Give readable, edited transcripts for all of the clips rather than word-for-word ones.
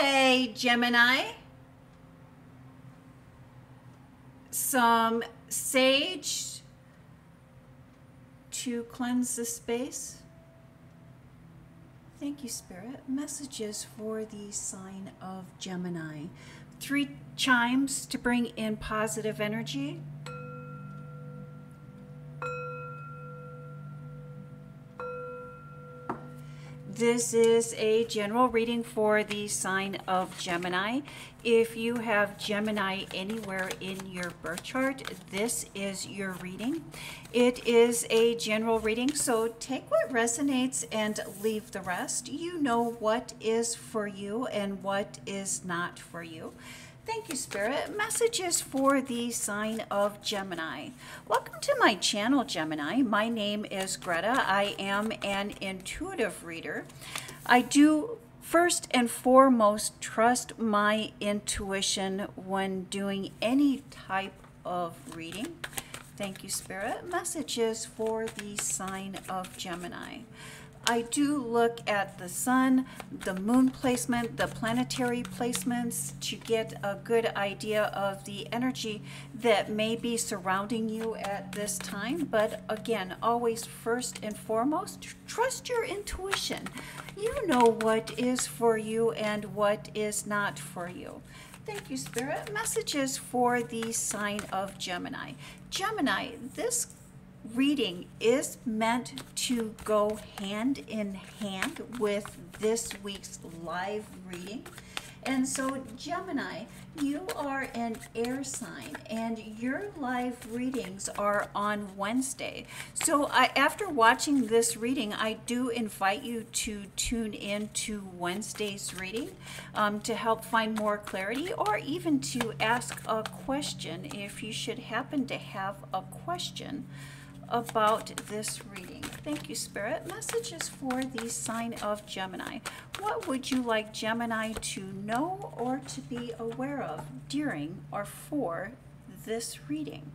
Okay, Gemini. Some sage to cleanse the space. Thank you, Spirit. Messages for the sign of Gemini. 3 chimes to bring in positive energy. This is a general reading for the sign of Gemini. If you have Gemini anywhere in your birth chart, this is your reading. It is a general reading, so take what resonates and leave the rest. You know what is for you and what is not for you. Thank you, Spirit. Messages for the sign of Gemini. Welcome to my channel, Gemini. My name is Greta. I am an intuitive reader. I do first and foremost trust my intuition when doing any type of reading. Thank you, Spirit. Messages for the sign of Gemini. I do look at the sun, the moon placement, the planetary placements to get a good idea of the energy that may be surrounding you at this time. But again, always first and foremost, trust your intuition. You know what is for you and what is not for you. Thank you, Spirit. Messages for the sign of Gemini. Gemini, this reading is meant to go hand in hand with this week's live reading. And so, Gemini, you are an air sign and your live readings are on Wednesday. So after watching this reading, I do invite you to tune in to Wednesday's reading to help find more clarity, or even to ask a question if you should happen to have a question about this reading. Thank you, Spirit. Messages for the sign of Gemini. What would you like Gemini to know or to be aware of during or for this reading?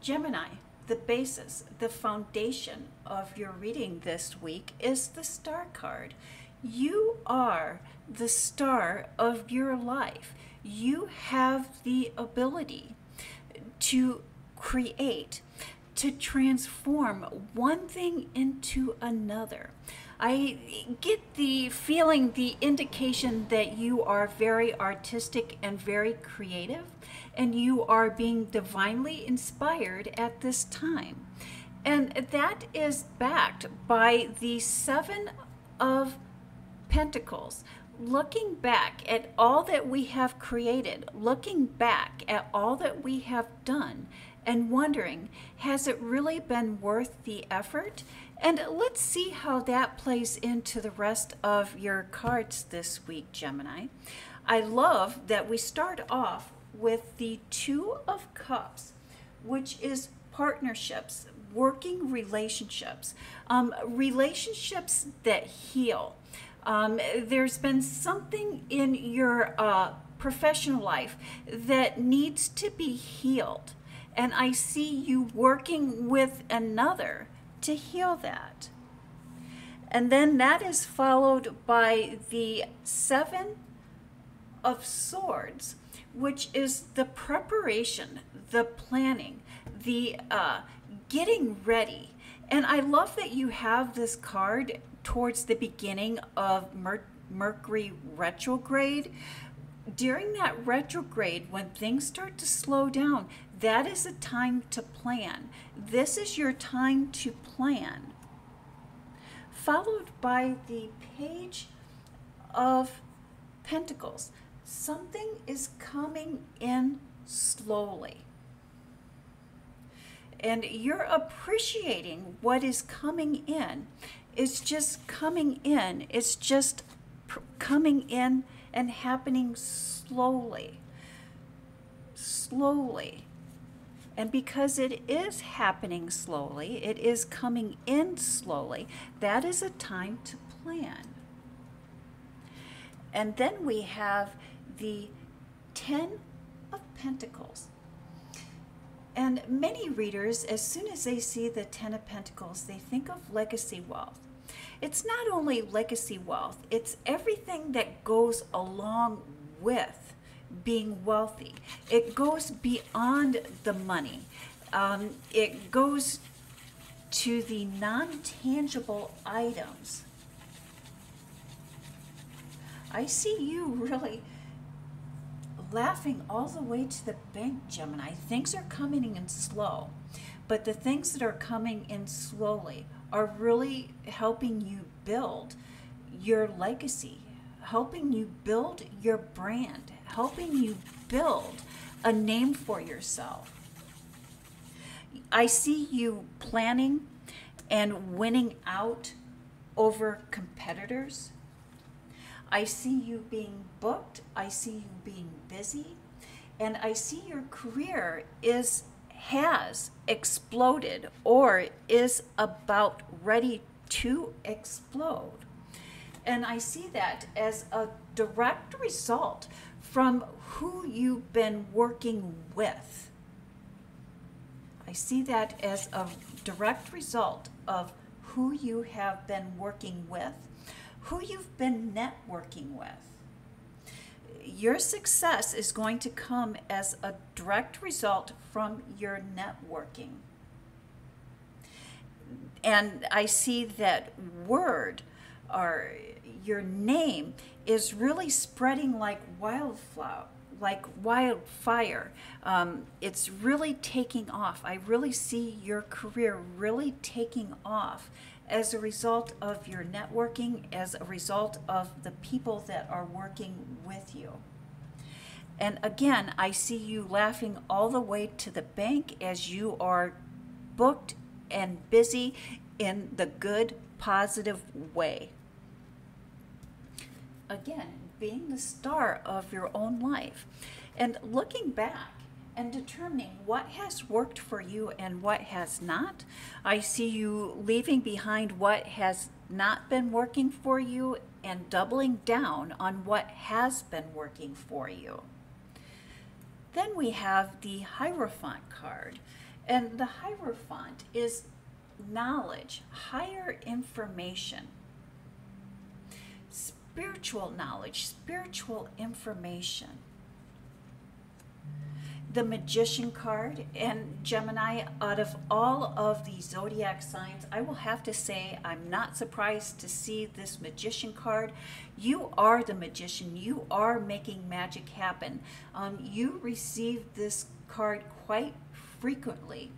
Gemini, the basis, the foundation of your reading this week is the Star card. You are the star of your life. You have the ability to create, to transform one thing into another. I get the feeling, the indication that you are very artistic and very creative, and you are being divinely inspired at this time. And that is backed by the 7 of Pentacles. Looking back at all that we have created, looking back at all that we have done, and wondering, has it really been worth the effort? And let's see how that plays into the rest of your cards this week, Gemini. I love that we start off with the 2 of Cups, which is partnerships, working relationships, relationships that heal. There's been something in your professional life that needs to be healed. And I see you working with another to heal that. And then that is followed by the 7 of Swords, which is the preparation, the planning, the getting ready. And I love that you have this card towards the beginning of Mercury retrograde. During that retrograde, when things start to slow down, that is a time to plan. This is your time to plan. Followed by the Page of Pentacles. Something is coming in slowly. And you're appreciating what is coming in. It's just coming in. It's just coming in and happening slowly. Slowly. And because it is happening slowly, it is coming in slowly, that is a time to plan. And then we have the 10 of Pentacles. And many readers, as soon as they see the 10 of Pentacles, they think of legacy wealth. It's not only legacy wealth, it's everything that goes along with being wealthy. It goes beyond the money. It goes to the non-tangible items. I see you really laughing all the way to the bank, Gemini. Things are coming in slow, but the things that are coming in slowly are really helping you build your legacy, helping you build your brand, helping you build a name for yourself. I see you planning and winning out over competitors. I see you being booked. I see you being busy. And I see your career has exploded or is about ready to explode. And I see that as a direct result from who you've been working with. I see that as a direct result of who you have been working with, who you've been networking with. Your success is going to come as a direct result from your networking. And I see that word, or your name, is really spreading like wildfire. It's really taking off. I really see your career really taking off as a result of your networking, as a result of the people that are working with you. And again, I see you laughing all the way to the bank as you are booked and busy in the good, positive way. Again, being the star of your own life and looking back and determining what has worked for you and what has not. I see you leaving behind what has not been working for you and doubling down on what has been working for you. Then we have the Hierophant card, and the Hierophant is knowledge, higher information, spiritual knowledge, spiritual information. The Magician card, and Gemini, out of all of the zodiac signs, I will have to say I'm not surprised to see this Magician card. You are the magician. You are making magic happen. You receive this card quite frequently.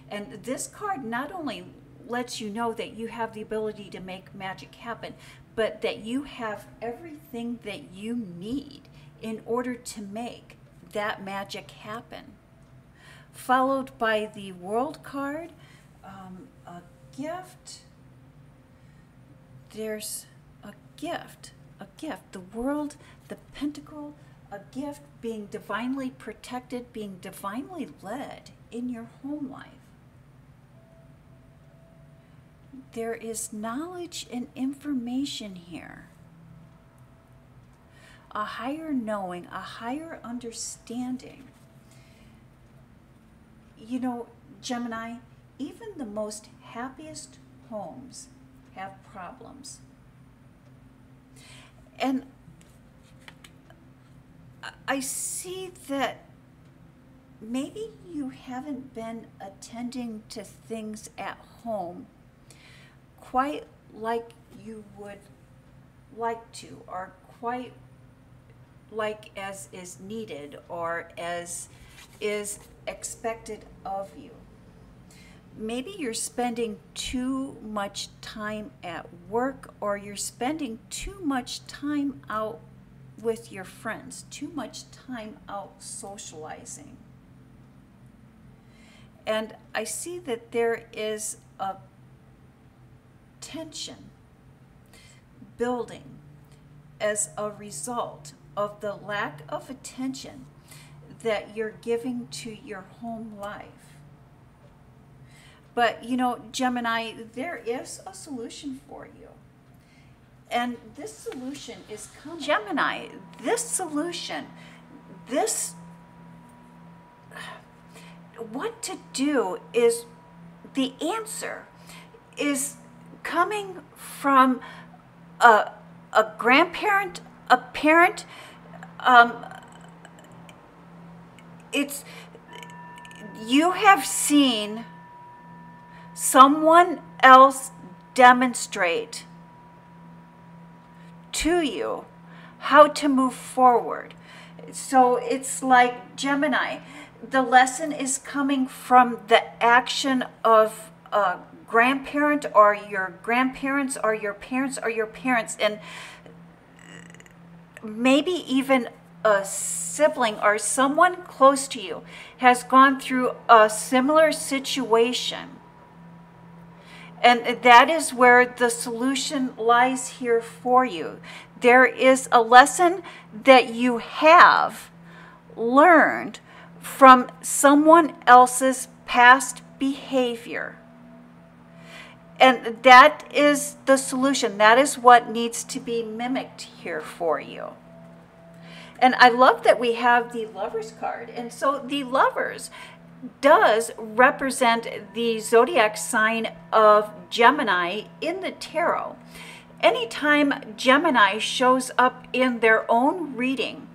And this card not only lets you know that you have the ability to make magic happen, but that you have everything that you need in order to make that magic happen. Followed by the World card, a gift. There's a gift, the World, the Pentacle, a gift, being divinely protected, being divinely led in your home life. There is knowledge and information here. A higher knowing, a higher understanding. You know, Gemini, even the most happiest homes have problems. And I see that maybe you haven't been attending to things at home quite like you would like to, or quite like as is needed or as is expected of you. Maybe you're spending too much time at work, or you're spending too much time out with your friends, too much time out socializing. And I see that there is a tension building as a result of the lack of attention that you're giving to your home life. But you know, Gemini, there is a solution for you. And this solution is coming. Gemini, this solution, what to do is, the answer is coming from a grandparent, a parent. It's, you have seen someone else demonstrate to you how to move forward. So it's like Gemini. The lesson is coming from the action of a grandparent or your grandparents or your parents or your parents, and maybe even a sibling or someone close to you has gone through a similar situation. And that is where the solution lies here for you. There is a lesson that you have learned from someone else's past behavior. And that is the solution. That is what needs to be mimicked here for you. And I love that we have the Lovers card. And so the Lovers does represent the zodiac sign of Gemini in the tarot. Anytime Gemini shows up in their own reading,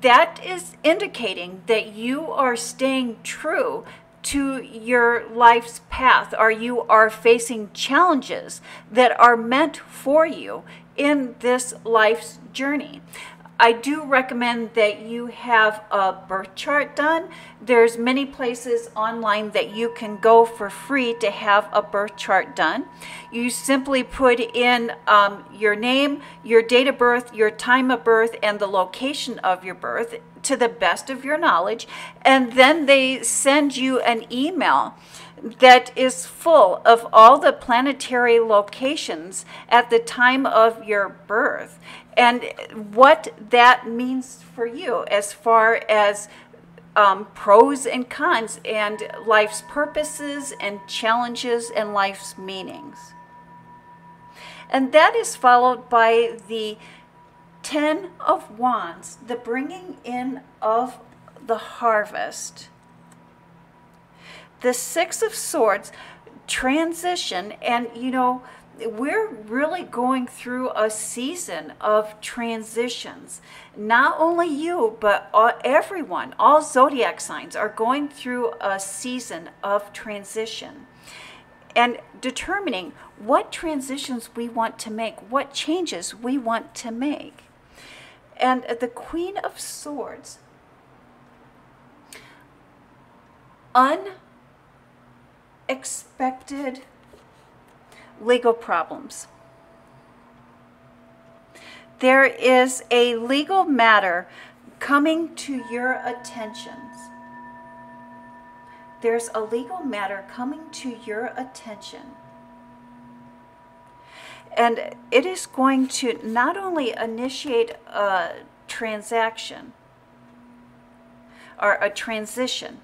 that is indicating that you are staying true to your life's path, or you are facing challenges that are meant for you in this life's journey. I do recommend that you have a birth chart done. There's many places online that you can go for free to have a birth chart done. You simply put in your name, your date of birth, your time of birth, and the location of your birth to the best of your knowledge. And then they send you an email that is full of all the planetary locations at the time of your birth and what that means for you as far as pros and cons and life's purposes and challenges and life's meanings. And that is followed by the 10 of Wands, the bringing in of the harvest. The 6 of Swords, transition, and you know, we're really going through a season of transitions. Not only you, but everyone, all zodiac signs are going through a season of transition and determining what transitions we want to make, what changes we want to make. And the Queen of Swords, unexpected legal problems. There is a legal matter coming to your attentions. There's a legal matter coming to your attention. And it is going to not only initiate a transaction or a transition,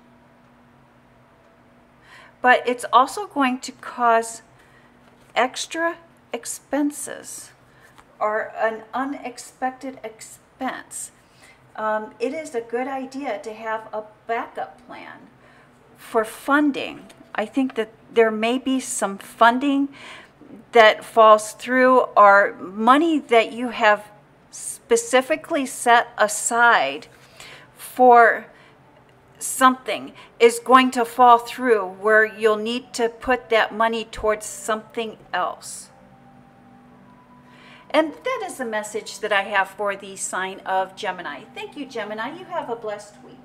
but it's also going to cause extra expenses or an unexpected expense. It is a good idea to have a backup plan for funding. I think that there may be some funding that falls through, or money that you have specifically set aside for something is going to fall through, where you'll need to put that money towards something else. And that is the message that I have for the sign of Gemini. Thank you, Gemini. You have a blessed week.